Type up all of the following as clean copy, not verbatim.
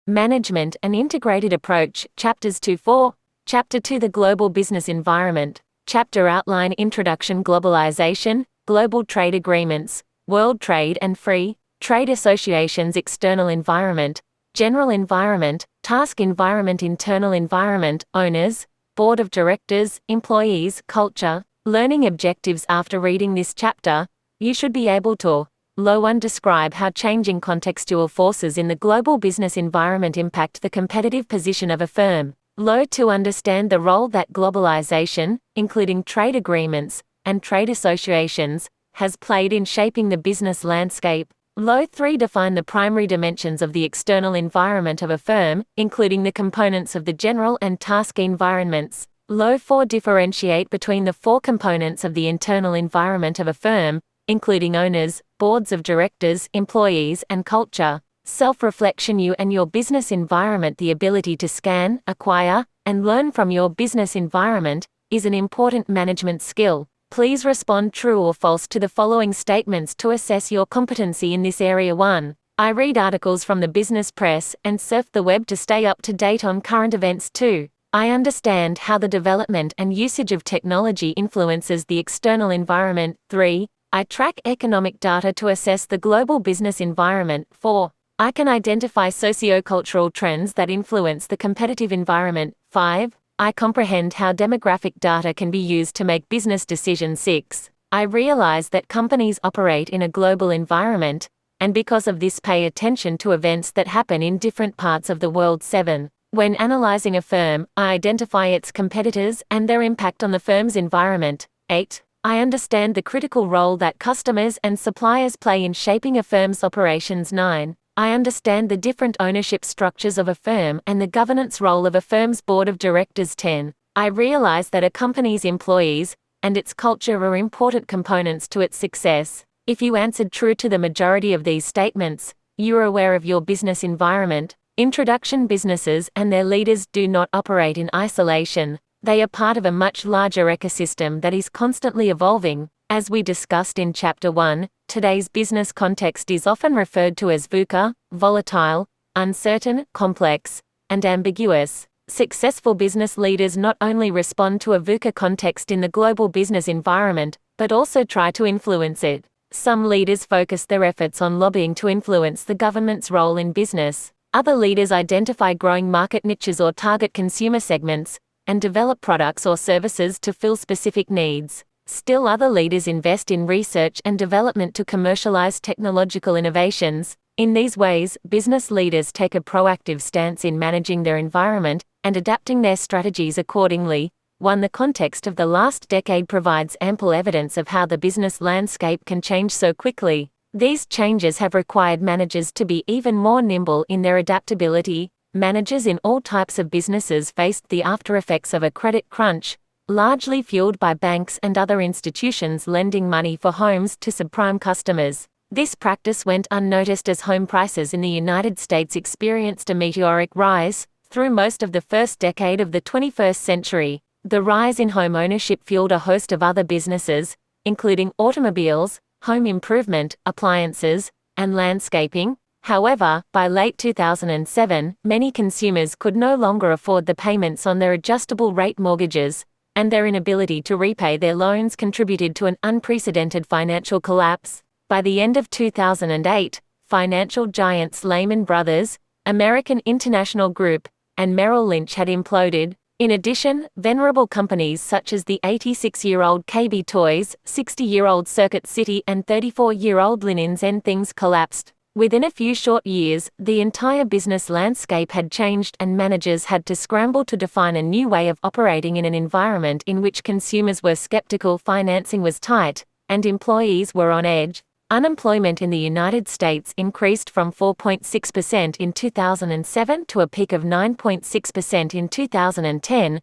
Management and Integrated Approach, Chapters 2-4, Chapter 2 The Global Business Environment, Chapter Outline Introduction Globalization, Global Trade Agreements, World Trade and Free Trade Associations External Environment, General Environment, Task Environment Internal Environment, Owners, Board of Directors, Employees, Culture, Learning Objectives. After reading this chapter, you should be able to 1. Describe how changing contextual forces in the global business environment impact the competitive position of a firm. 2. Understand the role that globalization, including trade agreements and trade associations, has played in shaping the business landscape. 3. Define the primary dimensions of the external environment of a firm, including the components of the general and task environments. 4. Differentiate between the 4 components of the internal environment of a firm, including owners, boards of directors, employees, and culture. Self-reflection. You and your business environment. The ability to scan, acquire, and learn from your business environment is an important management skill. Please respond true or false to the following statements to assess your competency in this area. 1. I read articles from the business press and surf the web to stay up to date on current events. 2. I understand how the development and usage of technology influences the external environment. 3. I track economic data to assess the global business environment. 4. I can identify socio-cultural trends that influence the competitive environment. 5. I comprehend how demographic data can be used to make business decisions. 6. I realize that companies operate in a global environment, and because of this pay attention to events that happen in different parts of the world. 7. When analyzing a firm, I identify its competitors and their impact on the firm's environment. 8. I understand the critical role that customers and suppliers play in shaping a firm's operations. 9. I understand the different ownership structures of a firm and the governance role of a firm's board of directors. 10. I realize that a company's employees and its culture are important components to its success. If you answered true to the majority of these statements, you are aware of your business environment. Introduction. Businesses and their leaders do not operate in isolation. They are part of a much larger ecosystem that is constantly evolving. As we discussed in Chapter 1, today's business context is often referred to as VUCA, volatile, uncertain, complex, and ambiguous. Successful business leaders not only respond to a VUCA context in the global business environment, but also try to influence it. Some leaders focus their efforts on lobbying to influence the government's role in business. Other leaders identify growing market niches or target consumer segments, and develop products or services to fill specific needs. Still, other leaders invest in research and development to commercialize technological innovations. In these ways, business leaders take a proactive stance in managing their environment and adapting their strategies accordingly. 1. The context of the last decade provides ample evidence of how the business landscape can change so quickly. These changes have required managers to be even more nimble in their adaptability. Managers in all types of businesses faced the aftereffects of a credit crunch, largely fueled by banks and other institutions lending money for homes to subprime customers. This practice went unnoticed as home prices in the United States experienced a meteoric rise through most of the first decade of the 21st century. The rise in home ownership fueled a host of other businesses, including automobiles, home improvement, appliances, and landscaping. However, by late 2007, many consumers could no longer afford the payments on their adjustable-rate mortgages, and their inability to repay their loans contributed to an unprecedented financial collapse. By the end of 2008, financial giants Lehman Brothers, American International Group, and Merrill Lynch had imploded. In addition, venerable companies such as the 86-year-old KB Toys, 60-year-old Circuit City, and 34-year-old Linens and Things collapsed. Within a few short years, the entire business landscape had changed and managers had to scramble to define a new way of operating in an environment in which consumers were skeptical, financing was tight, and employees were on edge. Unemployment in the United States increased from 4.6% in 2007 to a peak of 9.6% in 2010,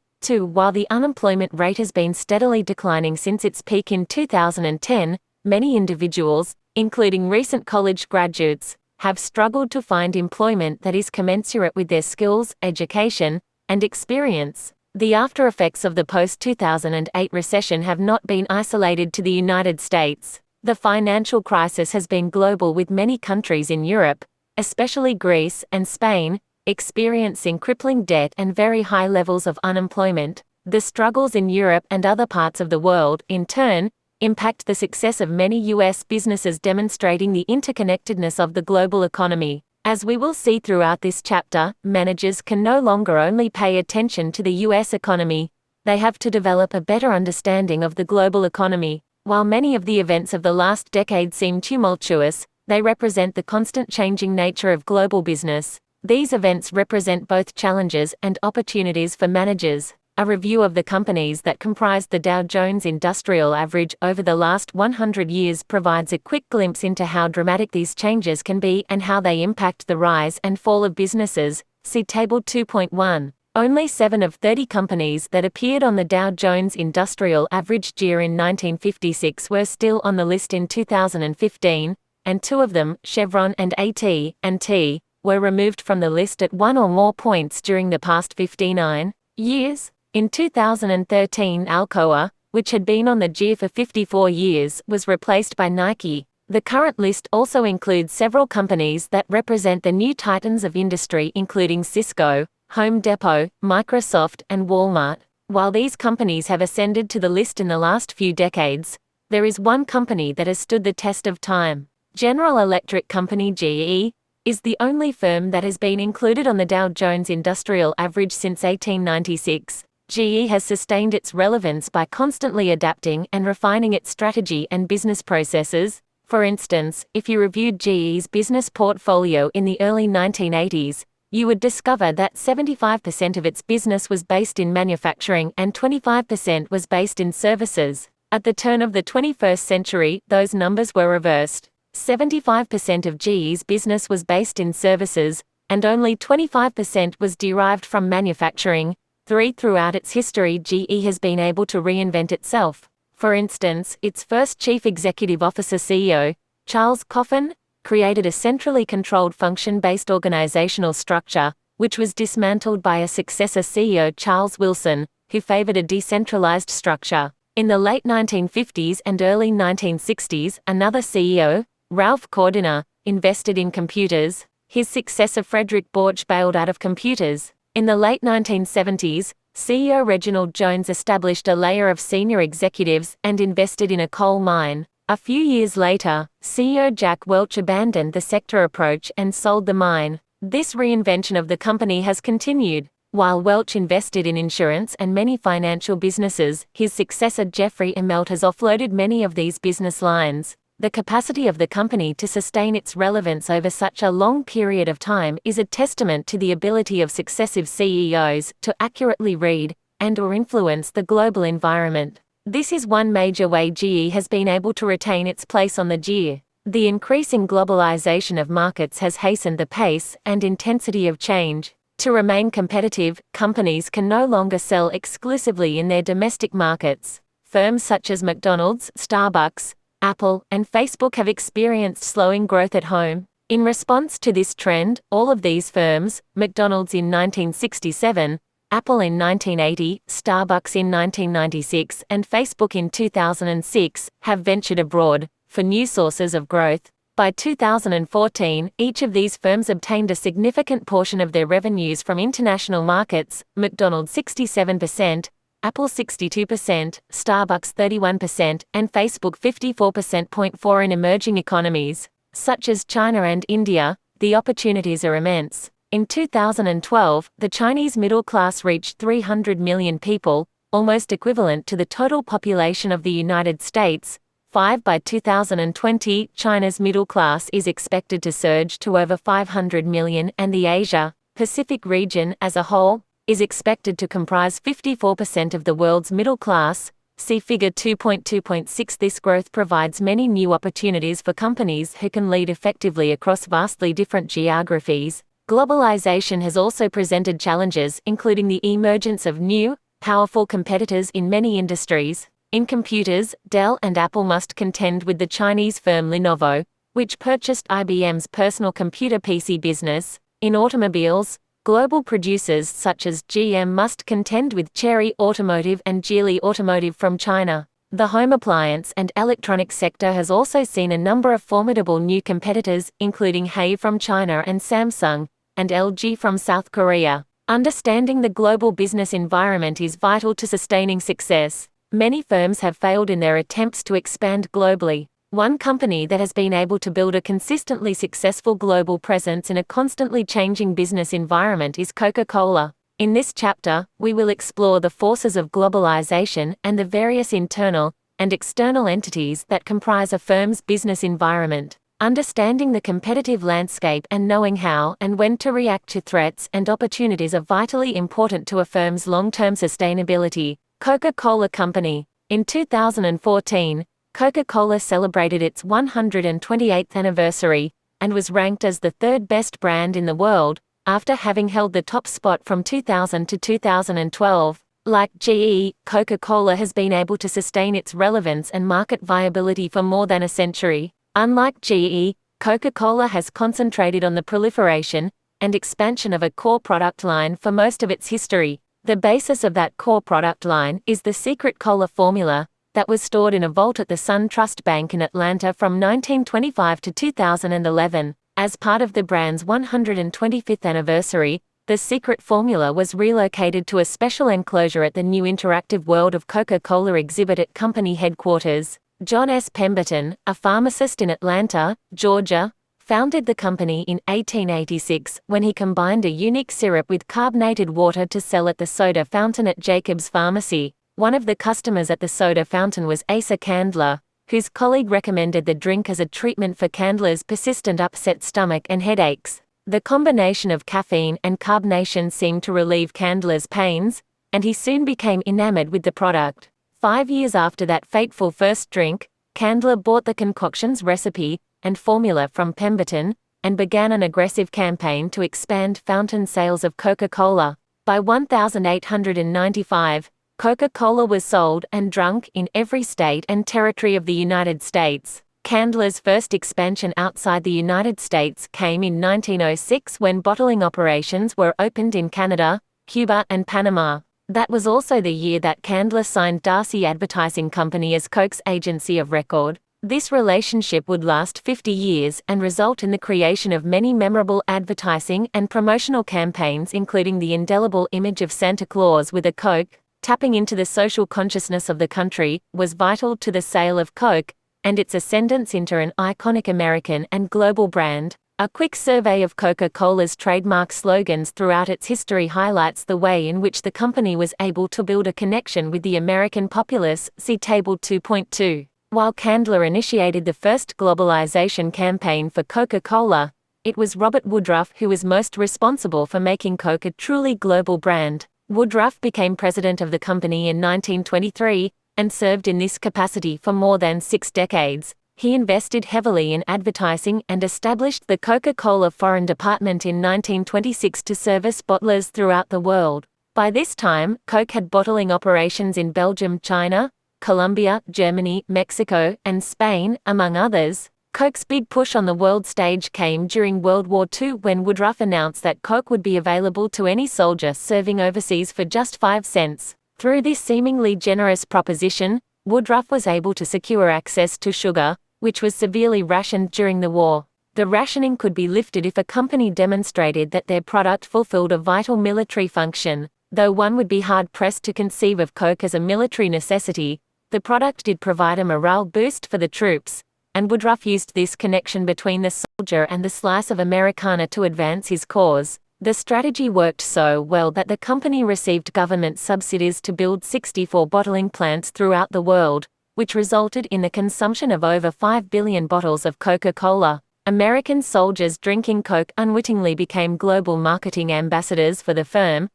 while the unemployment rate has been steadily declining since its peak in 2010, many individuals, including recent college graduates, have struggled to find employment that is commensurate with their skills, education, and experience. The aftereffects of the post-2008 recession have not been isolated to the United States. The financial crisis has been global, with many countries in Europe, especially Greece and Spain, experiencing crippling debt and very high levels of unemployment. The struggles in Europe and other parts of the world, in turn, impact the success of many U.S. businesses, demonstrating the interconnectedness of the global economy. As we will see throughout this chapter, managers can no longer only pay attention to the U.S. economy. They have to develop a better understanding of the global economy. While many of the events of the last decade seem tumultuous, they represent the constant changing nature of global business. These events represent both challenges and opportunities for managers. A review of the companies that comprise the Dow Jones Industrial Average over the last 100 years provides a quick glimpse into how dramatic these changes can be and how they impact the rise and fall of businesses. See Table 2.1. Only 7 of 30 companies that appeared on the Dow Jones Industrial Average year in 1956 were still on the list in 2015, and 2 of them, Chevron and AT&T, were removed from the list at 1 or more points during the past 59 years. In 2013, Alcoa, which had been on the GIA for 54 years, was replaced by Nike. The current list also includes several companies that represent the new titans of industry, including Cisco, Home Depot, Microsoft, and Walmart. While these companies have ascended to the list in the last few decades, there is one company that has stood the test of time. General Electric Company (GE) is the only firm that has been included on the Dow Jones Industrial Average since 1896. GE has sustained its relevance by constantly adapting and refining its strategy and business processes. For instance, if you reviewed GE's business portfolio in the early 1980s, you would discover that 75% of its business was based in manufacturing and 25% was based in services. At the turn of the 21st century, those numbers were reversed. 75% of GE's business was based in services, and only 25% was derived from manufacturing. Throughout its history, GE has been able to reinvent itself. For instance, its first chief executive officer CEO, Charles Coffin, created a centrally controlled function-based organizational structure, which was dismantled by a successor CEO, Charles Wilson, who favored a decentralized structure. In the late 1950s and early 1960s, another CEO, Ralph Cordiner, invested in computers. His successor Frederick Borch bailed out of computers. In the late 1970s, CEO Reginald Jones established a layer of senior executives and invested in a coal mine. A few years later, CEO Jack Welch abandoned the sector approach and sold the mine. This reinvention of the company has continued. While Welch invested in insurance and many financial businesses, his successor Jeffrey Immelt has offloaded many of these business lines. The capacity of the company to sustain its relevance over such a long period of time is a testament to the ability of successive CEOs to accurately read and/or influence the global environment. This is one major way GE has been able to retain its place on the GIA. The increasing globalization of markets has hastened the pace and intensity of change. To remain competitive, companies can no longer sell exclusively in their domestic markets. Firms such as McDonald's, Starbucks, Apple, and Facebook have experienced slowing growth at home. In response to this trend, all of these firms, McDonald's in 1967, Apple in 1980, Starbucks in 1996, and Facebook in 2006, have ventured abroad for new sources of growth. By 2014, each of these firms obtained a significant portion of their revenues from international markets, McDonald's 67%, Apple 62%, Starbucks 31%, and Facebook 54%. In emerging economies, such as China and India, the opportunities are immense. In 2012, the Chinese middle class reached 300 million people, almost equivalent to the total population of the United States. By 2020, China's middle class is expected to surge to over 500 million, and the Asia-Pacific region as a whole is expected to comprise 54% of the world's middle class. See Figure 2.2.6. This growth provides many new opportunities for companies who can lead effectively across vastly different geographies. Globalization has also presented challenges, including the emergence of new, powerful competitors in many industries. In computers, Dell and Apple must contend with the Chinese firm Lenovo, which purchased IBM's personal computer PC business. In automobiles, global producers such as GM must contend with Chery Automotive and Geely Automotive from China. The home appliance and electronics sector has also seen a number of formidable new competitors, including Hey from China and Samsung, and LG from South Korea. Understanding the global business environment is vital to sustaining success. Many firms have failed in their attempts to expand globally. One company that has been able to build a consistently successful global presence in a constantly changing business environment is Coca-Cola. In this chapter, we will explore the forces of globalization and the various internal and external entities that comprise a firm's business environment. Understanding the competitive landscape and knowing how and when to react to threats and opportunities are vitally important to a firm's long-term sustainability. Coca-Cola Company. In 2014, Coca-Cola celebrated its 128th anniversary and was ranked as the third best brand in the world, after having held the top spot from 2000 to 2012. Like GE, Coca-Cola has been able to sustain its relevance and market viability for more than a century. Unlike GE, Coca-Cola has concentrated on the proliferation and expansion of a core product line for most of its history. The basis of that core product line is the secret cola formula that was stored in a vault at the SunTrust Bank in Atlanta from 1925 to 2011. As part of the brand's 125th anniversary, the secret formula was relocated to a special enclosure at the new Interactive World of Coca-Cola exhibit at company headquarters. John S. Pemberton, a pharmacist in Atlanta, Georgia, founded the company in 1886 when he combined a unique syrup with carbonated water to sell at the soda fountain at Jacob's Pharmacy. One of the customers at the soda fountain was Asa Candler, whose colleague recommended the drink as a treatment for Candler's persistent upset stomach and headaches. The combination of caffeine and carbonation seemed to relieve Candler's pains, and he soon became enamored with the product. 5 years after that fateful first drink, Candler bought the concoction's recipe and formula from Pemberton and began an aggressive campaign to expand fountain sales of Coca-Cola. By 1895, Coca-Cola was sold and drunk in every state and territory of the United States. Candler's first expansion outside the United States came in 1906 when bottling operations were opened in Canada, Cuba, and Panama. That was also the year that Candler signed Darcy Advertising Company as Coke's agency of record. This relationship would last 50 years and result in the creation of many memorable advertising and promotional campaigns, including the indelible image of Santa Claus with a Coke. Tapping into the social consciousness of the country was vital to the sale of Coke and its ascendance into an iconic American and global brand. A quick survey of Coca-Cola's trademark slogans throughout its history highlights the way in which the company was able to build a connection with the American populace. See Table 2.2. While Candler initiated the first globalization campaign for Coca-Cola, it was Robert Woodruff who was most responsible for making Coke a truly global brand. Woodruff became president of the company in 1923 and served in this capacity for more than 6 decades. He invested heavily in advertising and established the Coca-Cola Foreign Department in 1926 to service bottlers throughout the world. By this time, Coke had bottling operations in Belgium, China, Colombia, Germany, Mexico, and Spain, among others. Coke's big push on the world stage came during World War II when Woodruff announced that Coke would be available to any soldier serving overseas for just 5 cents. Through this seemingly generous proposition, Woodruff was able to secure access to sugar, which was severely rationed during the war. The rationing could be lifted if a company demonstrated that their product fulfilled a vital military function. Though one would be hard-pressed to conceive of Coke as a military necessity, the product did provide a morale boost for the troops, and Woodruff used this connection between the soldier and the slice of Americana to advance his cause. The strategy worked so well that the company received government subsidies to build 64 bottling plants throughout the world, which resulted in the consumption of over 5 billion bottles of Coca-Cola. American soldiers drinking Coke unwittingly became global marketing ambassadors for the firm.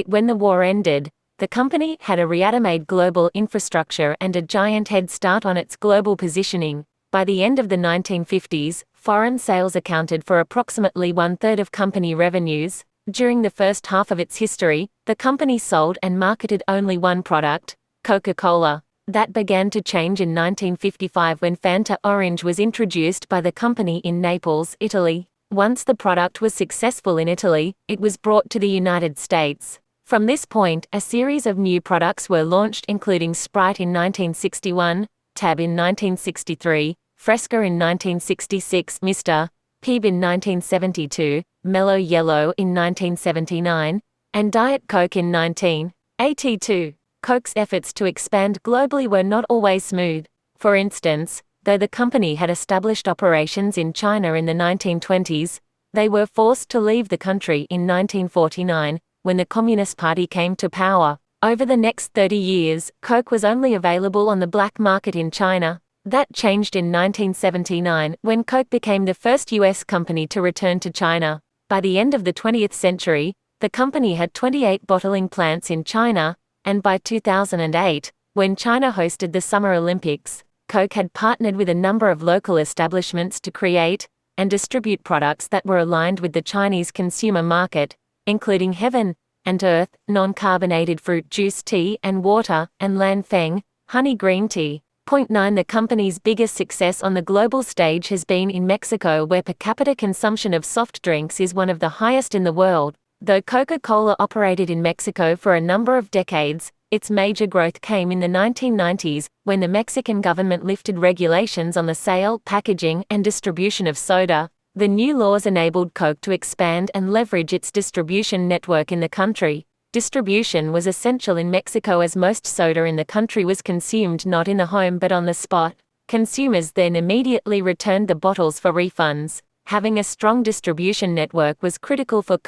When the war ended, the company had a ready-made global infrastructure and a giant head start on its global positioning. By the end of the 1950s, foreign sales accounted for approximately 1/3 of company revenues. During the first half of its history, the company sold and marketed only one product, Coca-Cola. That began to change in 1955 when Fanta Orange was introduced by the company in Naples, Italy. Once the product was successful in Italy, it was brought to the United States. From this point, a series of new products were launched, including Sprite in 1961, Tab in 1963, Fresca in 1966, Mr. Pibb in 1972, Mellow Yellow in 1979, and Diet Coke in 1982. Coke's efforts to expand globally were not always smooth. For instance, though the company had established operations in China in the 1920s, they were forced to leave the country in 1949, when the Communist Party came to power. Over the next 30 years, Coke was only available on the black market in China. That changed in 1979, when Coke became the first U.S. company to return to China. By the end of the 20th century, the company had 28 bottling plants in China, and by 2008, when China hosted the Summer Olympics, Coke had partnered with a number of local establishments to create and distribute products that were aligned with the Chinese consumer market, including Heaven and Earth, non-carbonated fruit juice tea and water, and Lan Feng, honey green tea. Point 9. The company's biggest success on the global stage has been in Mexico, where per capita consumption of soft drinks is one of the highest in the world. Though Coca-Cola operated in Mexico for a number of decades, its major growth came in the 1990s, when the Mexican government lifted regulations on the sale, packaging, and distribution of soda. The new laws enabled Coke to expand and leverage its distribution network in the country. Distribution was essential in Mexico, as most soda in the country was consumed not in the home but on the spot. Consumers then immediately returned the bottles for refunds. Having a strong distribution network was critical for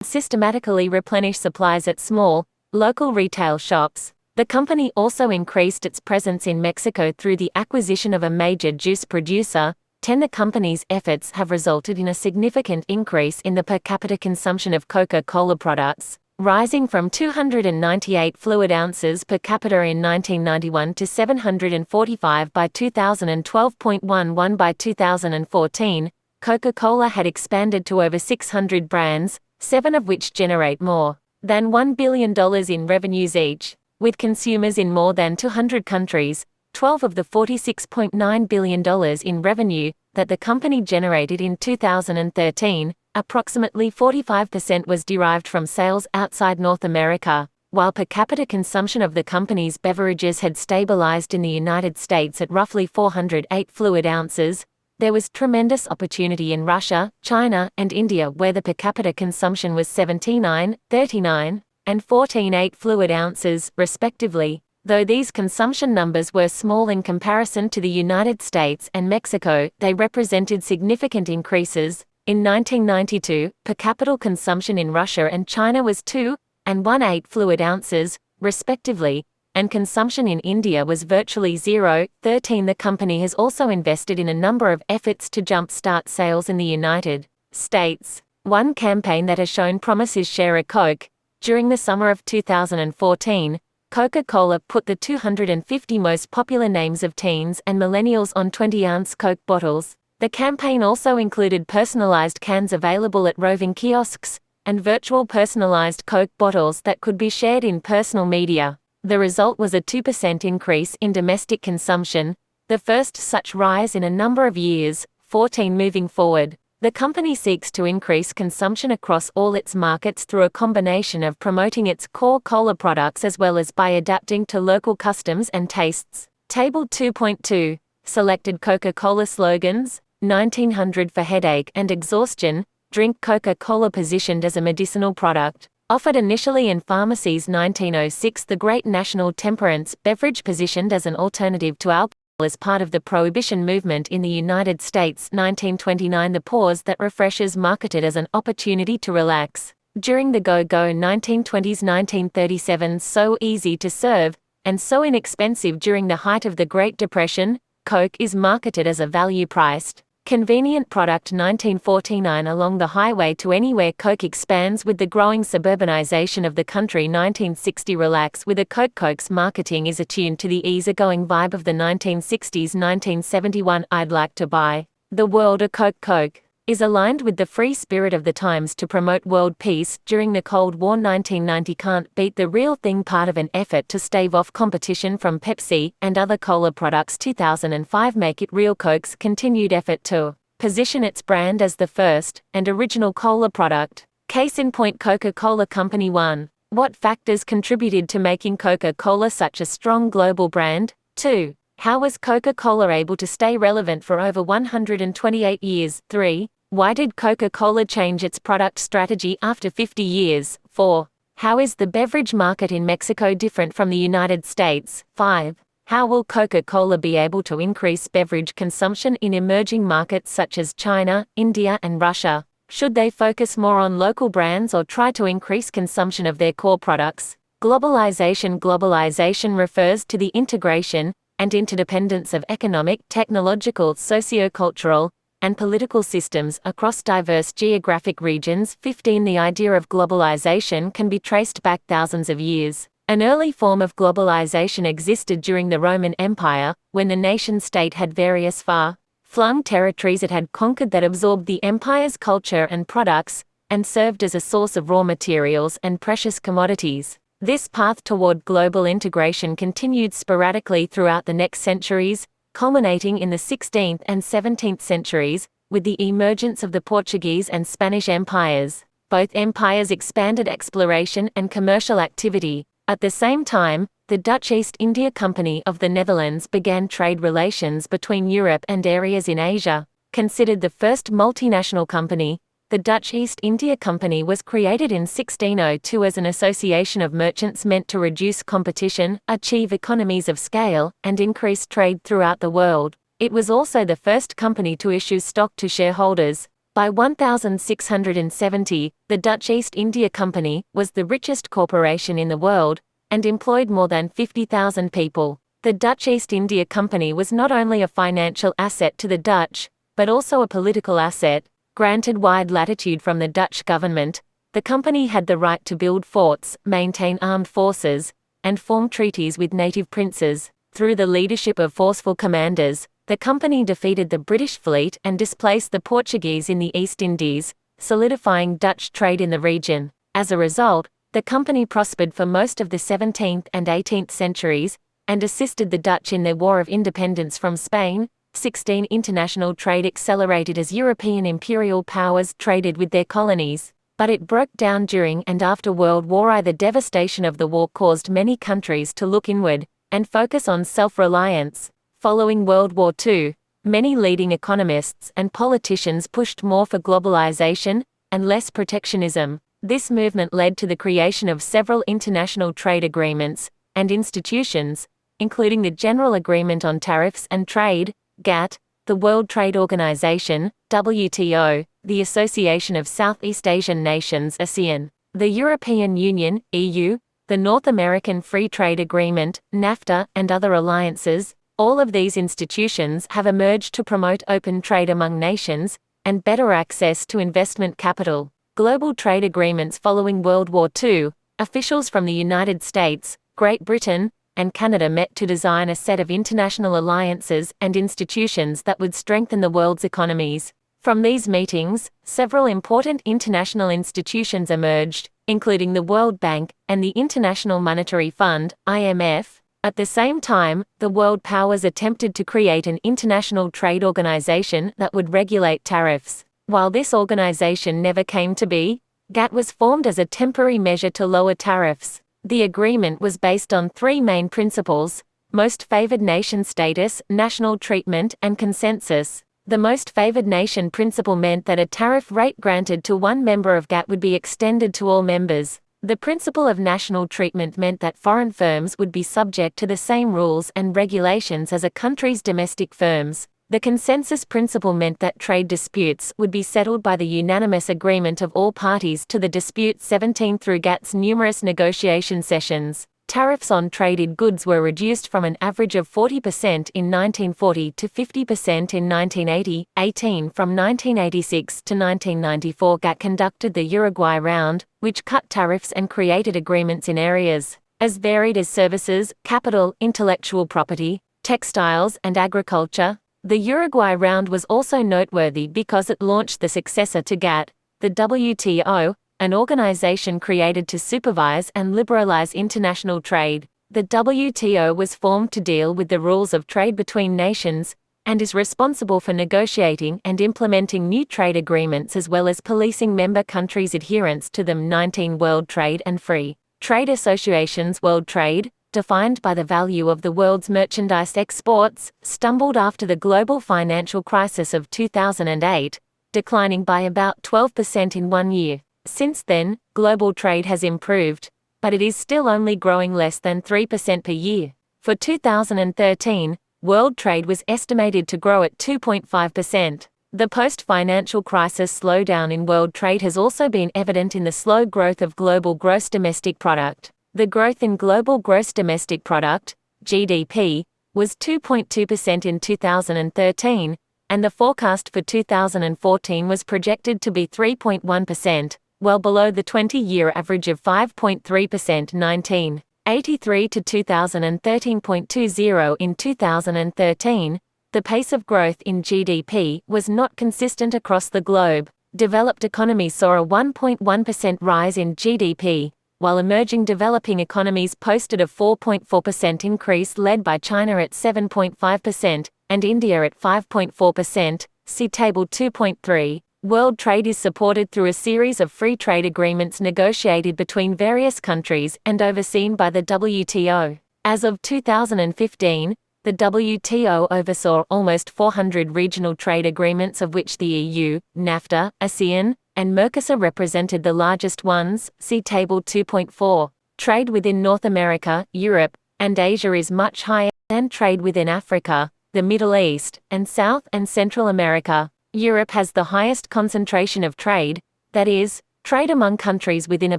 systematically replenish supplies at small, local retail shops. The company also increased its presence in Mexico through the acquisition of a major juice producer. 10. The company's efforts have resulted in a significant increase in the per capita consumption of Coca-Cola products, rising from 298 fluid ounces per capita in 1991 to 745 by 2012.11 by 2014. Coca-Cola had expanded to over 600 brands, 7 of which generate more than $1 billion in revenues each. With consumers in more than 200 countries, 12 of the $46.9 billion in revenue that the company generated in 2013, approximately 45% was derived from sales outside North America. While per capita consumption of the company's beverages had stabilized in the United States at roughly 408 fluid ounces, there was tremendous opportunity in Russia, China, and India, where the per capita consumption was 79, 39, and 14.8 fluid ounces, respectively. Though these consumption numbers were small in comparison to the United States and Mexico, they represented significant increases. In 1992, per capita consumption in Russia and China was 2 and 1/8 fluid ounces, respectively, and consumption in India was virtually 0. 13. The company has also invested in a number of efforts to jumpstart sales in the United States. One campaign that has shown promise is Share a Coke. During the summer of 2014, Coca-Cola put the 250 most popular names of teens and millennials on 20-ounce Coke bottles. The campaign also included personalized cans available at roving kiosks, and virtual personalized Coke bottles that could be shared in personal media. The result was a 2% increase in domestic consumption, the first such rise in a number of years. 14. Moving forward, the company seeks to increase consumption across all its markets through a combination of promoting its core cola products as well as by adapting to local customs and tastes. Table 2.2. Selected Coca-Cola slogans. 1900 for headache and exhaustion. Drink Coca-Cola, positioned as a medicinal product. Offered initially in pharmacies. 1906 The Great National Temperance Beverage, positioned as an alternative to alcohol as part of the Prohibition movement in the United States. 1929 The Pause that refreshes, marketed as an opportunity to relax during the go-go 1920s. 1937 So easy to serve, and so inexpensive during the height of the Great Depression, Coke is marketed as a value-priced, convenient product. 1949 Along the highway to anywhere, Coke expands with the growing suburbanization of the country. 1960 Relax with a Coke. Coke's marketing is attuned to the easygoing vibe of the 1960s. 1971 I'd like to buy the world a Coke. Coke is aligned with the free spirit of the times to promote world peace during the Cold War. 1990 Can't beat the real thing, part of an effort to stave off competition from Pepsi and other cola products. 2005 Make It Real, Coke's continued effort to position its brand as the first and original cola product. Case in point, Coca-Cola Company. 1. What factors contributed to making Coca-Cola such a strong global brand? 2. How was Coca-Cola able to stay relevant for over 128 years? 3. Why did Coca-Cola change its product strategy after 50 years? 4. How is the beverage market in Mexico different from the United States? 5. How will Coca-Cola be able to increase beverage consumption in emerging markets such as China, India, and Russia? Should they focus more on local brands or try to increase consumption of their core products? Globalization. Globalization refers to the integration and interdependence of economic, technological, socio-cultural, and political systems across diverse geographic regions. 15. The idea of globalization can be traced back thousands of years. An early form of globalization existed during the Roman Empire, when the nation-state had various far-flung territories it had conquered that absorbed the empire's culture and products, and served as a source of raw materials and precious commodities. This path toward global integration continued sporadically throughout the next centuries, culminating in the 16th and 17th centuries, with the emergence of the Portuguese and Spanish empires. Both empires expanded exploration and commercial activity. At the same time, the Dutch East India Company of the Netherlands began trade relations between Europe and areas in Asia. Considered the first multinational company, the Dutch East India Company was created in 1602 as an association of merchants meant to reduce competition, achieve economies of scale, and increase trade throughout the world. It was also the first company to issue stock to shareholders. By 1670, the Dutch East India Company was the richest corporation in the world, and employed more than 50,000 people. The Dutch East India Company was not only a financial asset to the Dutch, but also a political asset. Granted wide latitude from the Dutch government, the company had the right to build forts, maintain armed forces, and form treaties with native princes. Through the leadership of forceful commanders, the company defeated the British fleet and displaced the Portuguese in the East Indies, solidifying Dutch trade in the region. As a result, the company prospered for most of the 17th and 18th centuries, and assisted the Dutch in their War of Independence from Spain. 16. International trade accelerated as European imperial powers traded with their colonies, but it broke down during and after World War I. The devastation of the war caused many countries to look inward and focus on self-reliance. Following World War II, many leading economists and politicians pushed more for globalization and less protectionism. This movement led to the creation of several international trade agreements and institutions, including the General Agreement on Tariffs and Trade, GATT, the World Trade Organization, WTO, the Association of Southeast Asian Nations, ASEAN, the European Union, EU, the North American Free Trade Agreement, NAFTA, and other alliances. All of these institutions have emerged to promote open trade among nations and better access to investment capital. Global trade agreements. Following World War II, officials from the United States, Great Britain, and Canada met to design a set of international alliances and institutions that would strengthen the world's economies. From these meetings, several important international institutions emerged, including the World Bank and the International Monetary Fund, IMF. At the same time, the world powers attempted to create an international trade organization that would regulate tariffs. While this organization never came to be, GATT was formed as a temporary measure to lower tariffs. The agreement was based on three main principles: most favored nation status, national treatment, and consensus. The most favored nation principle meant that a tariff rate granted to one member of GATT would be extended to all members. The principle of national treatment meant that foreign firms would be subject to the same rules and regulations as a country's domestic firms. The consensus principle meant that trade disputes would be settled by the unanimous agreement of all parties to the dispute. 17. Through GATT's numerous negotiation sessions, tariffs on traded goods were reduced from an average of 40% in 1940 to 50% in 1980. 18. From 1986 to 1994, GATT conducted the Uruguay Round, which cut tariffs and created agreements in areas as varied as services, capital, intellectual property, textiles, and agriculture. The Uruguay Round was also noteworthy because it launched the successor to GATT, the WTO, an organization created to supervise and liberalize international trade. The WTO was formed to deal with the rules of trade between nations, and is responsible for negotiating and implementing new trade agreements as well as policing member countries' adherence to them. 19. World Trade and Free Trade Associations. World trade, defined by the value of the world's merchandise exports, stumbled after the global financial crisis of 2008, declining by about 12% in 1 year. Since then, global trade has improved, but it is still only growing less than 3% per year. For 2013, world trade was estimated to grow at 2.5%. The post-financial crisis slowdown in world trade has also been evident in the slow growth of global gross domestic product. The growth in global gross domestic product, GDP, was 2.2% in 2013, and the forecast for 2014 was projected to be 3.1%, well below the 20-year average of 5.3% 1983 to 2013.20 in 2013. The pace of growth in GDP was not consistent across the globe. Developed economies saw a 1.1% rise in GDP, while emerging developing economies posted a 4.4% increase led by China at 7.5% and India at 5.4%. See Table 2.3. World trade is supported through a series of free trade agreements negotiated between various countries and overseen by the WTO. As of 2015, the WTO oversaw almost 400 regional trade agreements, of which the EU, NAFTA, ASEAN, and Mercosur represented the largest ones. See Table 2.4. Trade within North America, Europe, and Asia is much higher than trade within Africa, the Middle East, and South and Central America. Europe has the highest concentration of trade, that is, trade among countries within a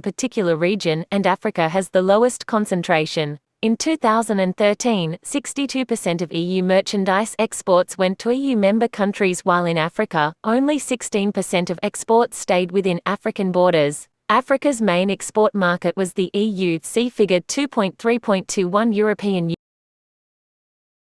particular region, and Africa has the lowest concentration. In 2013, 62% of EU merchandise exports went to EU member countries, while in Africa, only 16% of exports stayed within African borders. Africa's main export market was the EU. See Figure 2.3.21. European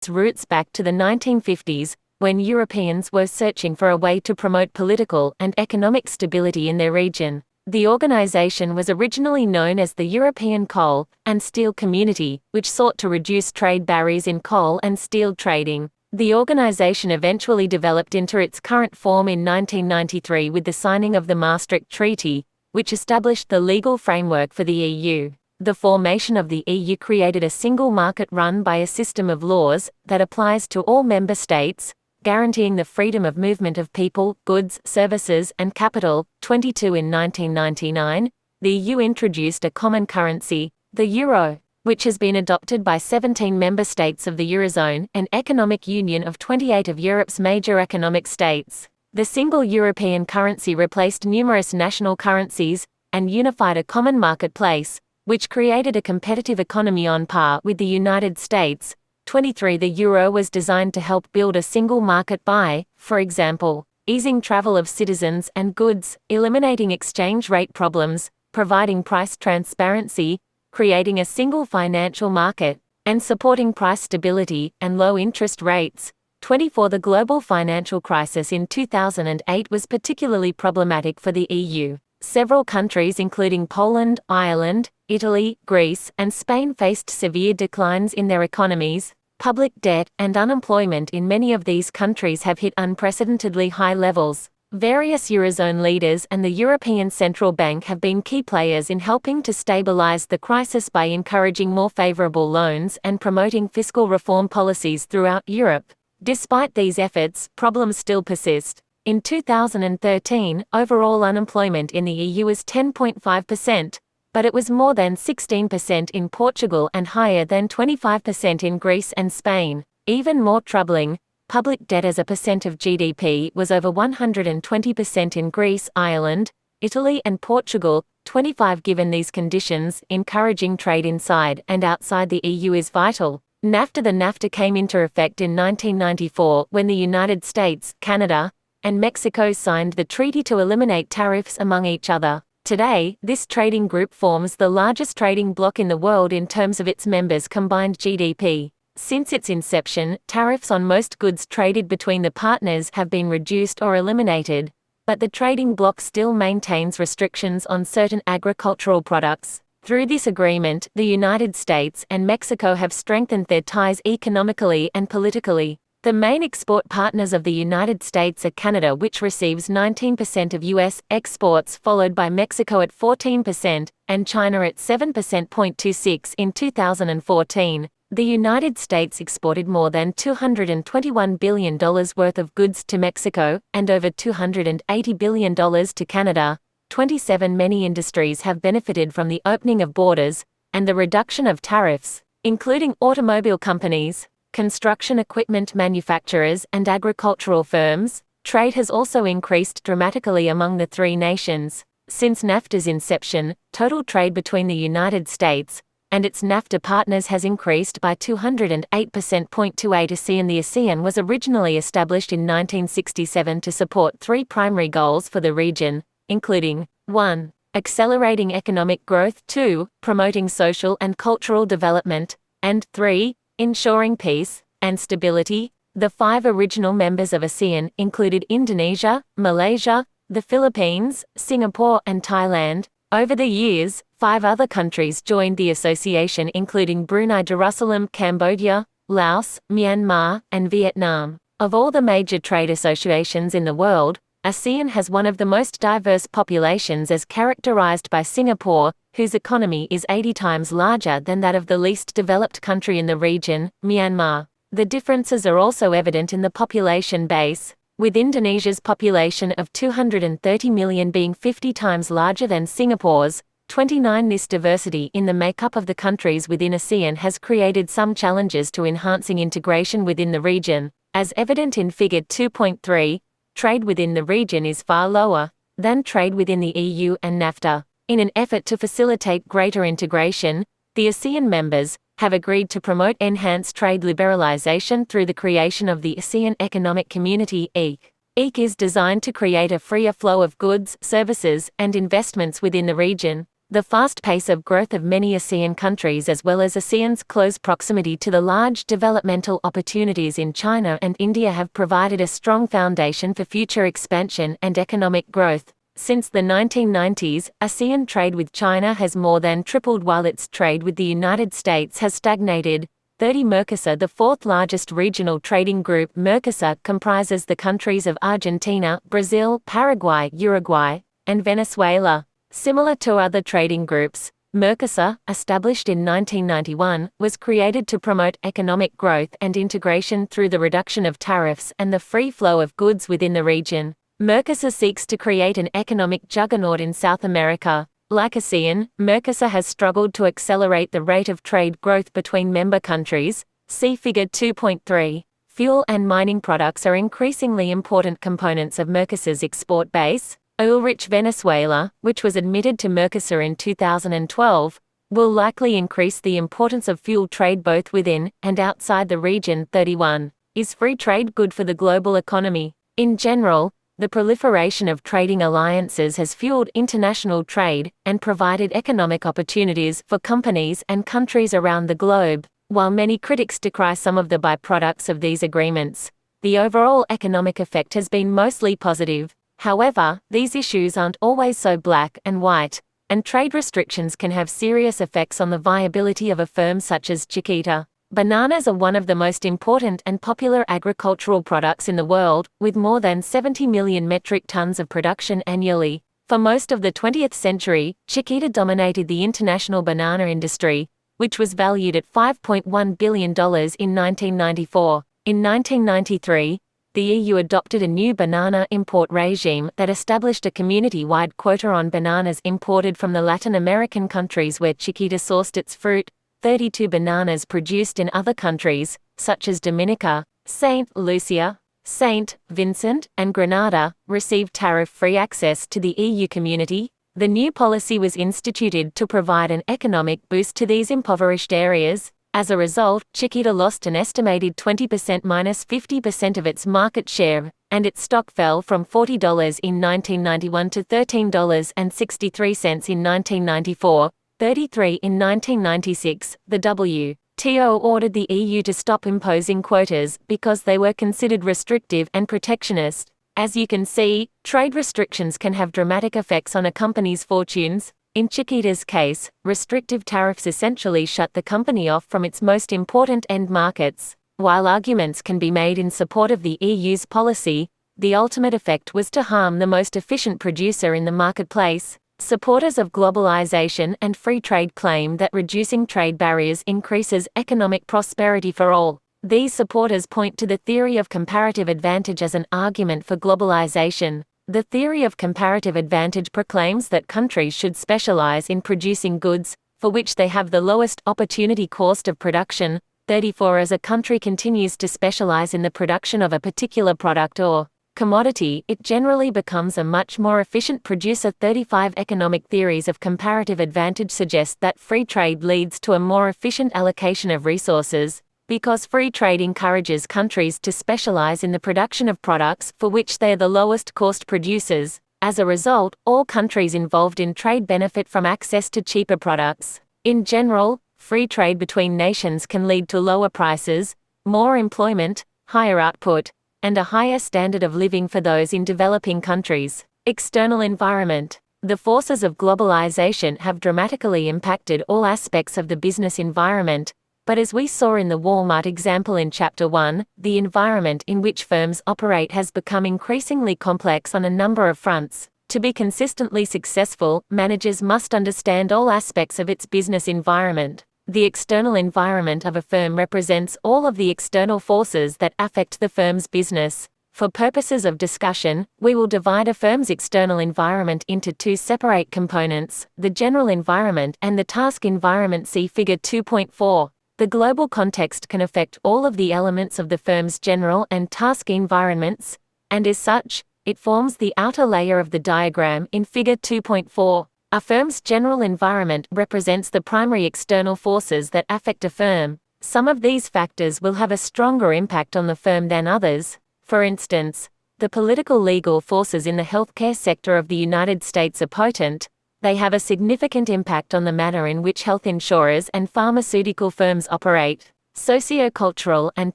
roots back to the 1950s, when Europeans were searching for a way to promote political and economic stability in their region. The organization was originally known as the European Coal and Steel Community, which sought to reduce trade barriers in coal and steel trading. The organization eventually developed into its current form in 1993 with the signing of the Maastricht Treaty, which established the legal framework for the EU. The formation of the EU created a single market run by a system of laws that applies to all member states, guaranteeing the freedom of movement of people, goods, services, and capital. 22 In 1999, the EU introduced a common currency, the euro, which has been adopted by 17 member states of the Eurozone, an economic union of 28 of Europe's major economic states. The single European currency replaced numerous national currencies and unified a common marketplace, which created a competitive economy on par with the United States. 23 The euro was designed to help build a single market by, for example, easing travel of citizens and goods, eliminating exchange rate problems, providing price transparency, creating a single financial market, and supporting price stability and low interest rates. 24 The global financial crisis in 2008 was particularly problematic for the EU. Several countries including Poland, Ireland, Italy, Greece, and Spain faced severe declines in their economies. Public debt and unemployment in many of these countries have hit unprecedentedly high levels. Various Eurozone leaders and the European Central Bank have been key players in helping to stabilize the crisis by encouraging more favorable loans and promoting fiscal reform policies throughout Europe. Despite these efforts, problems still persist. In 2013, overall unemployment in the EU was 10.5%, but it was more than 16% in Portugal and higher than 25% in Greece and Spain. Even more troubling, public debt as a percent of GDP was over 120% in Greece, Ireland, Italy and Portugal. 25 Given these conditions, encouraging trade inside and outside the EU is vital. NAFTA The NAFTA came into effect in 1994 when the United States, Canada, and Mexico signed the treaty to eliminate tariffs among each other. Today, this trading group forms the largest trading bloc in the world in terms of its members' combined GDP. Since its inception, tariffs on most goods traded between the partners have been reduced or eliminated, but the trading bloc still maintains restrictions on certain agricultural products. Through this agreement, the United States and Mexico have strengthened their ties economically and politically. The main export partners of the United States are Canada, which receives 19% of U.S. exports, followed by Mexico at 14%, and China at 7%. 26 In 2014, The United States exported more than $221 billion worth of goods to Mexico and over $280 billion to Canada. 27 Many industries have benefited from the opening of borders and the reduction of tariffs, including automobile companies, construction equipment manufacturers, and agricultural firms. Trade has also increased dramatically among the three nations. Since NAFTA's inception, total trade between the United States and its NAFTA partners has increased by 208%. 28 ASEAN. The ASEAN was originally established in 1967 to support three primary goals for the region, including 1. Accelerating economic growth, 2. Promoting social and cultural development, and 3. Ensuring peace and stability. The 5 original members of ASEAN included Indonesia, Malaysia, the Philippines, Singapore, and Thailand. Over the years, 5 other countries joined the association, including Brunei Darussalam, Cambodia, Laos, Myanmar, and Vietnam. Of all the major trade associations in the world, ASEAN has one of the most diverse populations, as characterized by Singapore, whose economy is 80 times larger than that of the least developed country in the region, Myanmar. The differences are also evident in the population base, with Indonesia's population of 230 million being 50 times larger than Singapore's. 29 This diversity in the makeup of the countries within ASEAN has created some challenges to enhancing integration within the region. As evident in Figure 2.3, trade within the region is far lower than trade within the EU and NAFTA. In an effort to facilitate greater integration, the ASEAN members have agreed to promote enhanced trade liberalization through the creation of the ASEAN Economic Community (EC). EC is designed to create a freer flow of goods, services, and investments within the region. The fast pace of growth of many ASEAN countries, as well as ASEAN's close proximity to the large developmental opportunities in China and India, have provided a strong foundation for future expansion and economic growth. Since the 1990s, ASEAN trade with China has more than tripled, while its trade with the United States has stagnated. 30 Mercosur. The fourth largest regional trading group, Mercosur, comprises the countries of Argentina, Brazil, Paraguay, Uruguay, and Venezuela. Similar to other trading groups, Mercosur, established in 1991, was created to promote economic growth and integration through the reduction of tariffs and the free flow of goods within the region. Mercosur seeks to create an economic juggernaut in South America. Like ASEAN, Mercosur has struggled to accelerate the rate of trade growth between member countries. See Figure 2.3. Fuel and mining products are increasingly important components of Mercosur's export base. Oil-rich Venezuela, which was admitted to Mercosur in 2012, will likely increase the importance of fuel trade both within and outside the region. 31. Is free trade good for the global economy? In general, the proliferation of trading alliances has fueled international trade and provided economic opportunities for companies and countries around the globe. While many critics decry some of the byproducts of these agreements, the overall economic effect has been mostly positive. However, these issues aren't always so black and white, and trade restrictions can have serious effects on the viability of a firm such as Chiquita. Bananas are one of the most important and popular agricultural products in the world, with more than 70 million metric tons of production annually. For most of the 20th century, Chiquita dominated the international banana industry, which was valued at $5.1 billion in 1994. In 1993, the EU adopted a new banana import regime that established a community-wide quota on bananas imported from the Latin American countries where Chiquita sourced its fruit. 32 bananas produced in other countries, such as Dominica, St. Lucia, St. Vincent, and Grenada, received tariff-free access to the EU community. The new policy was instituted to provide an economic boost to these impoverished areas. As a result, Chiquita lost an estimated 20%–50% of its market share, and its stock fell from $40 in 1991 to $13.63 in 1994. 33 In 1996, the WTO ordered the EU to stop imposing quotas because they were considered restrictive and protectionist. As you can see, trade restrictions can have dramatic effects on a company's fortunes. In Chiquita's case, restrictive tariffs essentially shut the company off from its most important end markets. While arguments can be made in support of the EU's policy, the ultimate effect was to harm the most efficient producer in the marketplace. Supporters of globalization and free trade claim that reducing trade barriers increases economic prosperity for all. These supporters point to the theory of comparative advantage as an argument for globalization. The theory of comparative advantage proclaims that countries should specialize in producing goods for which they have the lowest opportunity cost of production. 34 As a country continues to specialize in the production of a particular product or commodity, it generally becomes a much more efficient producer. 35 Economic theories of comparative advantage suggest that free trade leads to a more efficient allocation of resources, because free trade encourages countries to specialize in the production of products for which they are the lowest cost producers. As a result, all countries involved in trade benefit from access to cheaper products. In general, free trade between nations can lead to lower prices, more employment, higher output, and a higher standard of living for those in developing countries. External environment. The forces of globalization have dramatically impacted all aspects of the business environment, but as we saw in the Walmart example in Chapter 1, the environment in which firms operate has become increasingly complex on a number of fronts. To be consistently successful, managers must understand all aspects of its business environment. The external environment of a firm represents all of the external forces that affect the firm's business. For purposes of discussion, we will divide a firm's external environment into two separate components, the general environment and the task environment. See Figure 2.4. The global context can affect all of the elements of the firm's general and task environments, and as such, it forms the outer layer of the diagram in Figure 2.4. A firm's general environment represents the primary external forces that affect a firm. Some of these factors will have a stronger impact on the firm than others. For instance, the political legal forces in the healthcare sector of the United States are potent. They have a significant impact on the manner in which health insurers and pharmaceutical firms operate. Socio-cultural and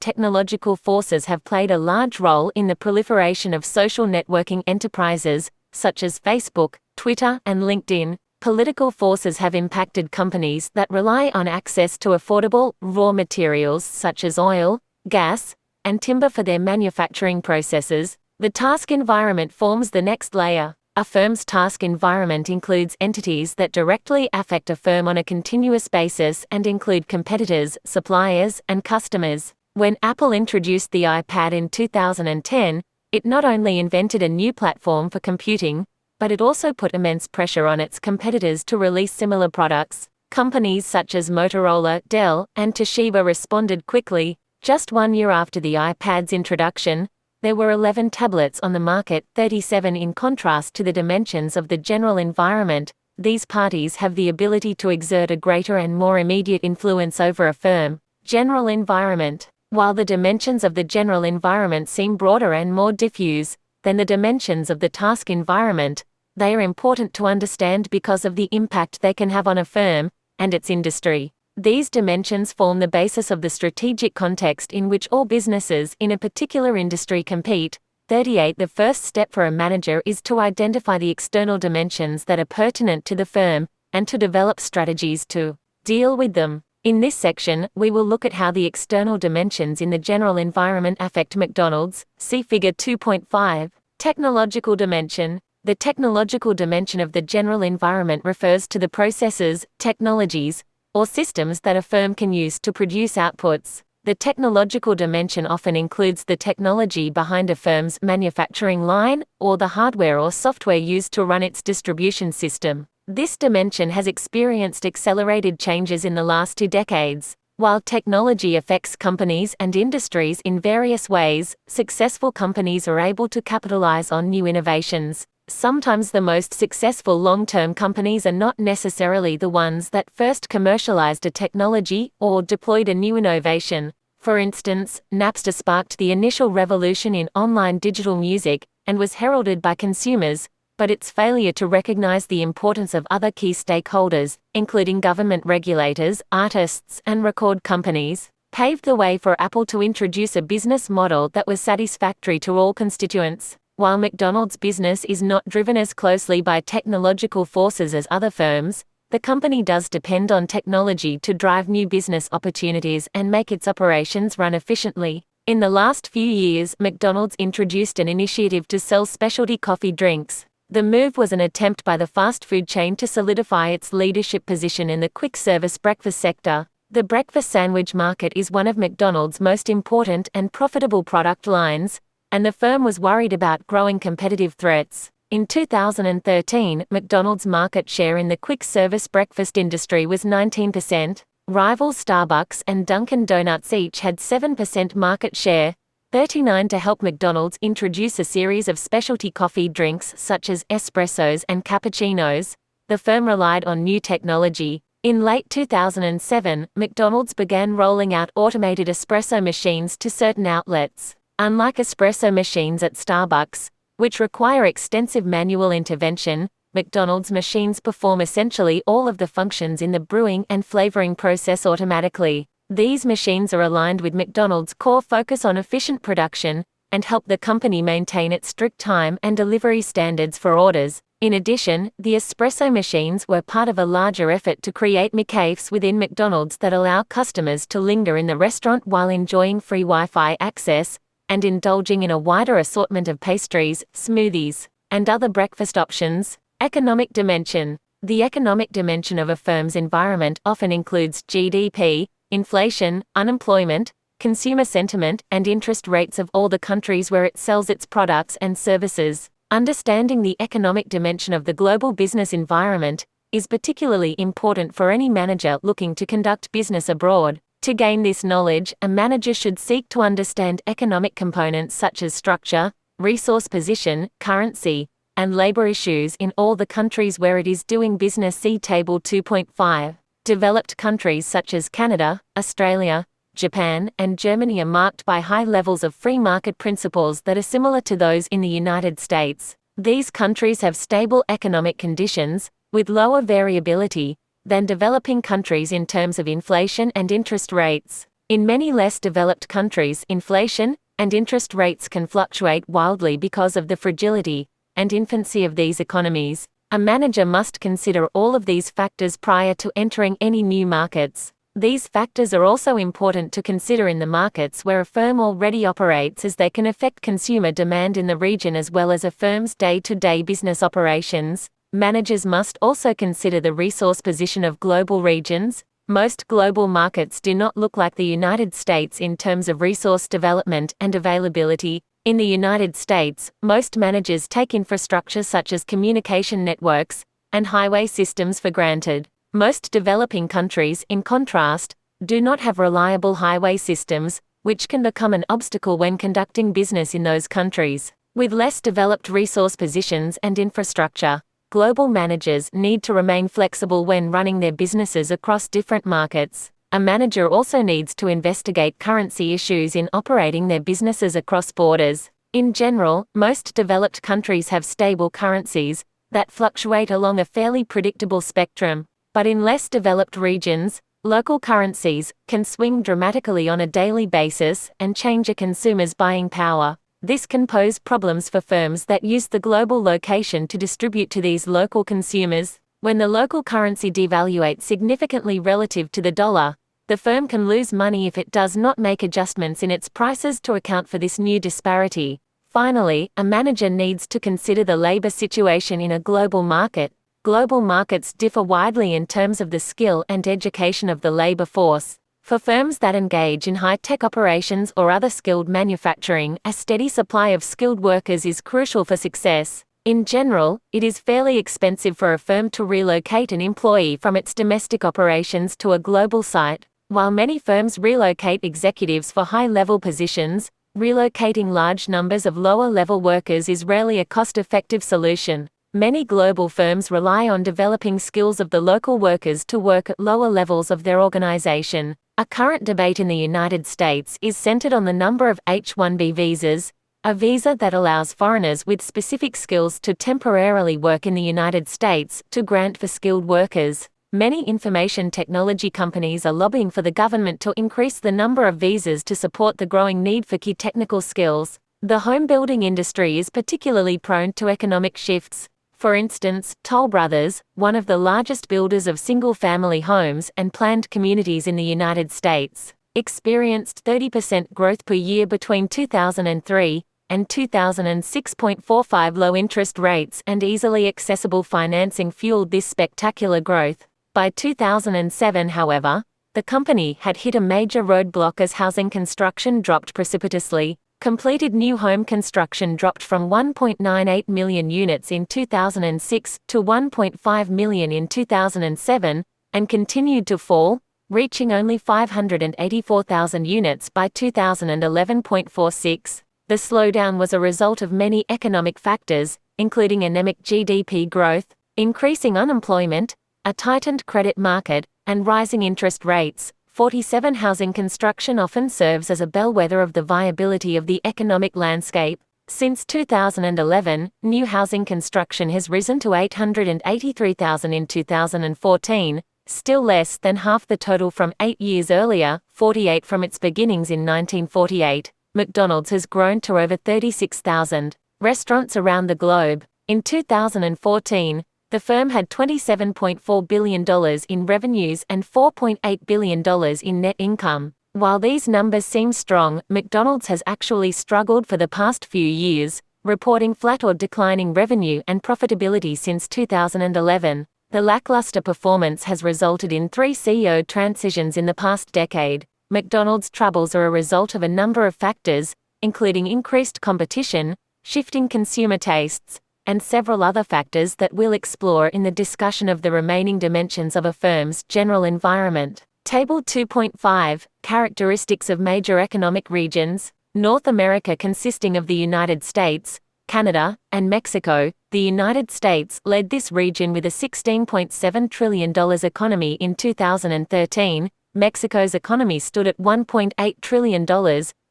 technological forces have played a large role in the proliferation of social networking enterprises, such as Facebook, Twitter, and LinkedIn. Political forces have impacted companies that rely on access to affordable, raw materials such as oil, gas, and timber for their manufacturing processes. The task environment forms the next layer. A firm's task environment includes entities that directly affect a firm on a continuous basis and include competitors, suppliers, and customers. When Apple introduced the iPad in 2010, it not only invented a new platform for computing, but it also put immense pressure on its competitors to release similar products. Companies such as Motorola, Dell, and Toshiba responded quickly. Just 1 year after the iPad's introduction, there were 11 tablets on the market, 37 in contrast to the dimensions of the general environment. These parties have the ability to exert a greater and more immediate influence over a firm. General environment. While the dimensions of the general environment seem broader and more diffuse than the dimensions of the task environment, they are important to understand because of the impact they can have on a firm and its industry. These dimensions form the basis of the strategic context in which all businesses in a particular industry compete. 38 The first step for a manager is to identify the external dimensions that are pertinent to the firm, and to develop strategies to deal with them. In this section, we will look at how the external dimensions in the general environment affect McDonald's. See Figure 2.5. Technological dimension. The technological dimension of the general environment refers to the processes, technologies, or systems that a firm can use to produce outputs. The technological dimension often includes the technology behind a firm's manufacturing line, or the hardware or software used to run its distribution system. This dimension has experienced accelerated changes in the last 2 decades. While technology affects companies and industries in various ways, successful companies are able to capitalize on new innovations. Sometimes the most successful long-term companies are not necessarily the ones that first commercialized a technology or deployed a new innovation. For instance, Napster sparked the initial revolution in online digital music and was heralded by consumers, but its failure to recognize the importance of other key stakeholders, including government regulators, artists, and record companies, paved the way for Apple to introduce a business model that was satisfactory to all constituents. While McDonald's business is not driven as closely by technological forces as other firms, the company does depend on technology to drive new business opportunities and make its operations run efficiently. In the last few years, McDonald's introduced an initiative to sell specialty coffee drinks. The move was an attempt by the fast food chain to solidify its leadership position in the quick-service breakfast sector. The breakfast sandwich market is one of McDonald's most important and profitable product lines, and the firm was worried about growing competitive threats. In 2013, McDonald's market share in the quick-service breakfast industry was 19%. Rivals Starbucks and Dunkin' Donuts each had 7% market share. 39 to help McDonald's introduce a series of specialty coffee drinks such as espressos and cappuccinos. The firm relied on new technology. In late 2007, McDonald's began rolling out automated espresso machines to certain outlets. Unlike espresso machines at Starbucks, which require extensive manual intervention, McDonald's machines perform essentially all of the functions in the brewing and flavoring process automatically. These machines are aligned with McDonald's core focus on efficient production and help the company maintain its strict time and delivery standards for orders. In addition, the espresso machines were part of a larger effort to create McCafes within McDonald's that allow customers to linger in the restaurant while enjoying free Wi-Fi access and indulging in a wider assortment of pastries, smoothies, and other breakfast options. Economic dimension. The economic dimension of a firm's environment often includes GDP, inflation, unemployment, consumer sentiment, and interest rates of all the countries where it sells its products and services. Understanding the economic dimension of the global business environment is particularly important for any manager looking to conduct business abroad. To gain this knowledge, a manager should seek to understand economic components such as structure, resource position, currency, and labor issues in all the countries where it is doing business. See Table 2.5. Developed countries such as Canada, Australia, Japan, and Germany are marked by high levels of free market principles that are similar to those in the United States. These countries have stable economic conditions, with lower variability, than developing countries in terms of inflation and interest rates. In many less developed countries, inflation and interest rates can fluctuate wildly because of the fragility and infancy of these economies. A manager must consider all of these factors prior to entering any new markets. These factors are also important to consider in the markets where a firm already operates, as they can affect consumer demand in the region as well as a firm's day-to-day business operations. Managers must also consider the resource position of global regions. Most global markets do not look like the United States in terms of resource development and availability. In the United States, most managers take infrastructure such as communication networks and highway systems for granted. Most developing countries, in contrast, do not have reliable highway systems, which can become an obstacle when conducting business in those countries. With less developed resource positions and infrastructure, global managers need to remain flexible when running their businesses across different markets. A manager also needs to investigate currency issues in operating their businesses across borders. In general, most developed countries have stable currencies that fluctuate along a fairly predictable spectrum. But in less developed regions, local currencies can swing dramatically on a daily basis and change a consumer's buying power. This can pose problems for firms that use the global location to distribute to these local consumers. When the local currency devaluates significantly relative to the dollar, the firm can lose money if it does not make adjustments in its prices to account for this new disparity. Finally, a manager needs to consider the labor situation in a global market. Global markets differ widely in terms of the skill and education of the labor force. For firms that engage in high-tech operations or other skilled manufacturing, a steady supply of skilled workers is crucial for success. In general, it is fairly expensive for a firm to relocate an employee from its domestic operations to a global site. While many firms relocate executives for high-level positions, relocating large numbers of lower-level workers is rarely a cost-effective solution. Many global firms rely on developing skills of the local workers to work at lower levels of their organization. A current debate in the United States is centered on the number of H-1B visas, a visa that allows foreigners with specific skills to temporarily work in the United States, to grant for skilled workers. Many information technology companies are lobbying for the government to increase the number of visas to support the growing need for key technical skills. The home building industry is particularly prone to economic shifts. For instance, Toll Brothers, one of the largest builders of single-family homes and planned communities in the United States, experienced 30% growth per year between 2003 and 2006.45 low interest rates and easily accessible financing fueled this spectacular growth. By 2007, however, the company had hit a major roadblock as housing construction dropped precipitously. Completed new home construction dropped from 1.98 million units in 2006 to 1.5 million in 2007, and continued to fall, reaching only 584,000 units by 2011.46. The slowdown was a result of many economic factors, including anemic GDP growth, increasing unemployment, a tightened credit market, and rising interest rates. 47 Housing construction often serves as a bellwether of the viability of the economic landscape. Since 2011, new housing construction has risen to 883,000 in 2014, still less than half the total from 8 years earlier, 48 from its beginnings in 1948. McDonald's has grown to over 36,000 restaurants around the globe. In 2014, the firm had $27.4 billion in revenues and $4.8 billion in net income. While these numbers seem strong, McDonald's has actually struggled for the past few years, reporting flat or declining revenue and profitability since 2011. The lackluster performance has resulted in 3 CEO transitions in the past decade. McDonald's troubles are a result of a number of factors, including increased competition, shifting consumer tastes, and several other factors that we'll explore in the discussion of the remaining dimensions of a firm's general environment. Table 2.5 Characteristics of major economic regions. North America, consisting of the United States, Canada, and Mexico. The United States led this region with a $16.7 trillion economy in 2013. Mexico's economy stood at $1.8 trillion,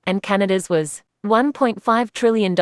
and Canada's was $1.5 trillion.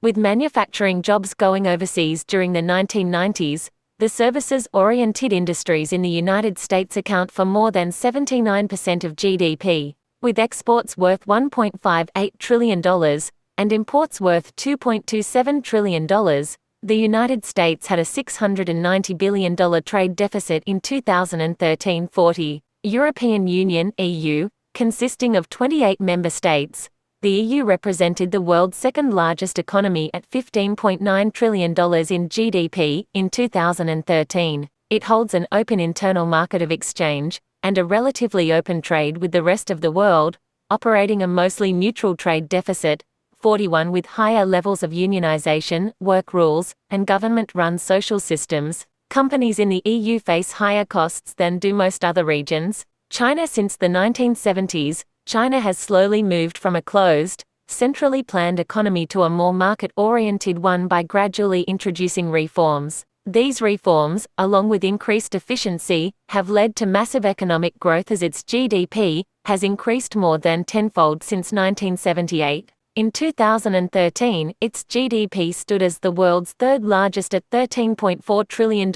With manufacturing jobs going overseas during the 1990s, the services-oriented industries in the United States account for more than 79% of GDP, with exports worth $1.58 trillion and imports worth $2.27 trillion. The United States had a $690 billion trade deficit in 2013-14. European Union (EU), consisting of 28 member states, the EU represented the world's second-largest economy at $15.9 trillion in GDP in 2013. It holds an open internal market of exchange, and a relatively open trade with the rest of the world, operating a mostly neutral trade deficit. 41 With higher levels of unionization, work rules, and government-run social systems, companies in the EU face higher costs than do most other regions. China. Since the 1970s, China has slowly moved from a closed, centrally planned economy to a more market-oriented one by gradually introducing reforms. These reforms, along with increased efficiency, have led to massive economic growth as its GDP has increased more than tenfold since 1978. In 2013, its GDP stood as the world's third largest at $13.4 trillion,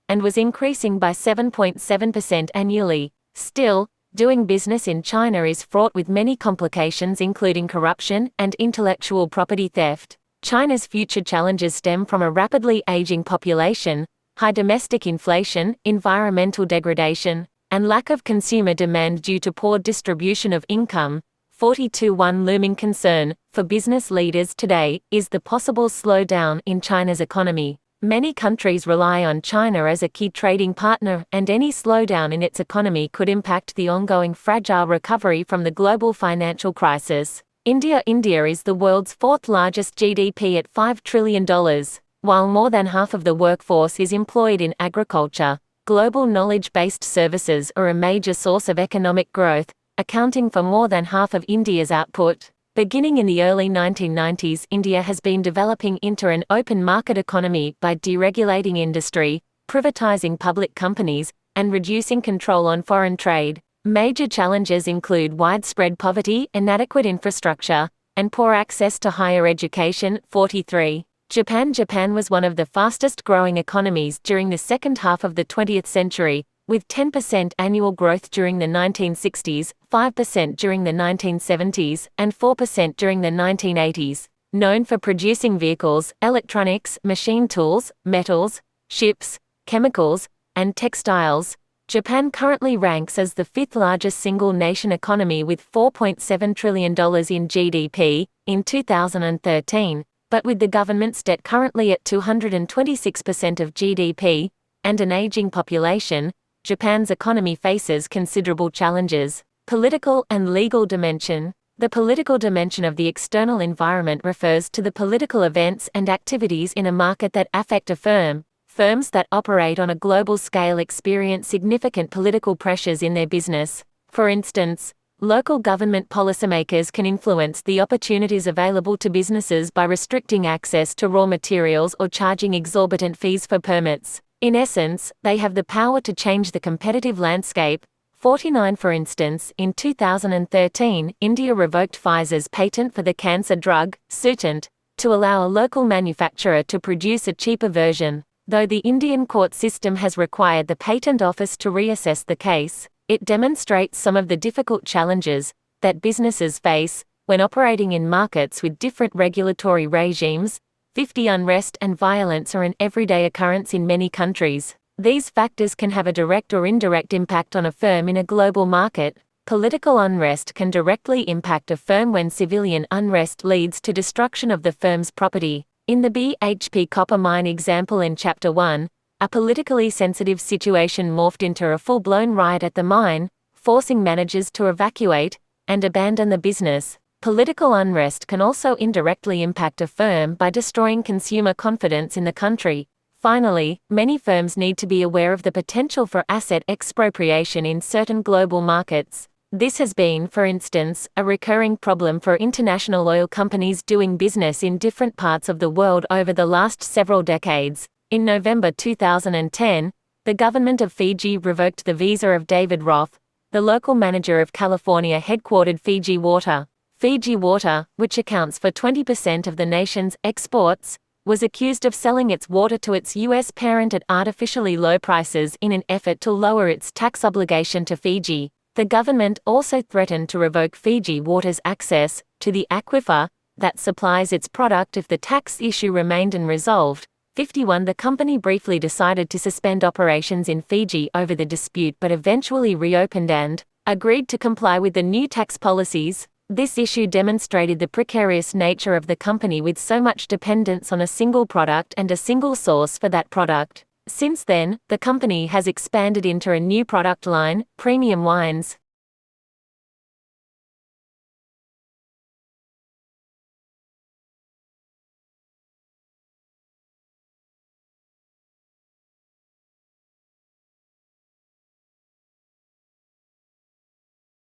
and was increasing by 7.7% annually. Still, doing business in China is fraught with many complications, including corruption and intellectual property theft. China's future challenges stem from a rapidly aging population, high domestic inflation, environmental degradation, and lack of consumer demand due to poor distribution of income. 42 One looming concern for business leaders today is the possible slowdown in China's economy. Many countries rely on China as a key trading partner, and any slowdown in its economy could impact the ongoing fragile recovery from the global financial crisis. India is the world's fourth largest GDP at $5 trillion. While more than half of the workforce is employed in agriculture, global knowledge-based services are a major source of economic growth, accounting for more than half of India's output. Beginning in the early 1990s, India has been developing into an open market economy by deregulating industry, privatizing public companies, and reducing control on foreign trade. Major challenges include widespread poverty, inadequate infrastructure, and poor access to higher education. 43. Japan was one of the fastest-growing economies during the second half of the 20th century, with 10% annual growth during the 1960s, 5% during the 1970s, and 4% during the 1980s. Known for producing vehicles, electronics, machine tools, metals, ships, chemicals, and textiles, Japan currently ranks as the fifth largest single nation economy with $4.7 trillion in GDP in 2013, but with the government's debt currently at 226% of GDP and an aging population, Japan's economy faces considerable challenges. Political and legal dimension. The political dimension of the external environment refers to the political events and activities in a market that affect a firm. Firms that operate on a global scale experience significant political pressures in their business. For instance, local government policymakers can influence the opportunities available to businesses by restricting access to raw materials or charging exorbitant fees for permits. In essence, they have the power to change the competitive landscape. 49. For instance, in 2013, India revoked Pfizer's patent for the cancer drug, Sutent, to allow a local manufacturer to produce a cheaper version. Though the Indian court system has required the Patent Office to reassess the case, it demonstrates some of the difficult challenges that businesses face when operating in markets with different regulatory regimes. 50. Unrest and violence are an everyday occurrence in many countries. These factors can have a direct or indirect impact on a firm in a global market. Political unrest can directly impact a firm when civilian unrest leads to destruction of the firm's property. In the BHP copper mine example in Chapter 1, a politically sensitive situation morphed into a full-blown riot at the mine, forcing managers to evacuate and abandon the business. Political unrest can also indirectly impact a firm by destroying consumer confidence in the country. Finally, many firms need to be aware of the potential for asset expropriation in certain global markets. This has been, for instance, a recurring problem for international oil companies doing business in different parts of the world over the last several decades. In November 2010, the government of Fiji revoked the visa of David Roth, the local manager of California-headquartered Fiji Water. Fiji Water, which accounts for 20% of the nation's exports, was accused of selling its water to its U.S. parent at artificially low prices in an effort to lower its tax obligation to Fiji. The government also threatened to revoke Fiji Water's access to the aquifer that supplies its product if the tax issue remained unresolved. 51. The company briefly decided to suspend operations in Fiji over the dispute but eventually reopened and agreed to comply with the new tax policies. This issue demonstrated the precarious nature of the company with so much dependence on a single product and a single source for that product. Since then, the company has expanded into a new product line, premium wines.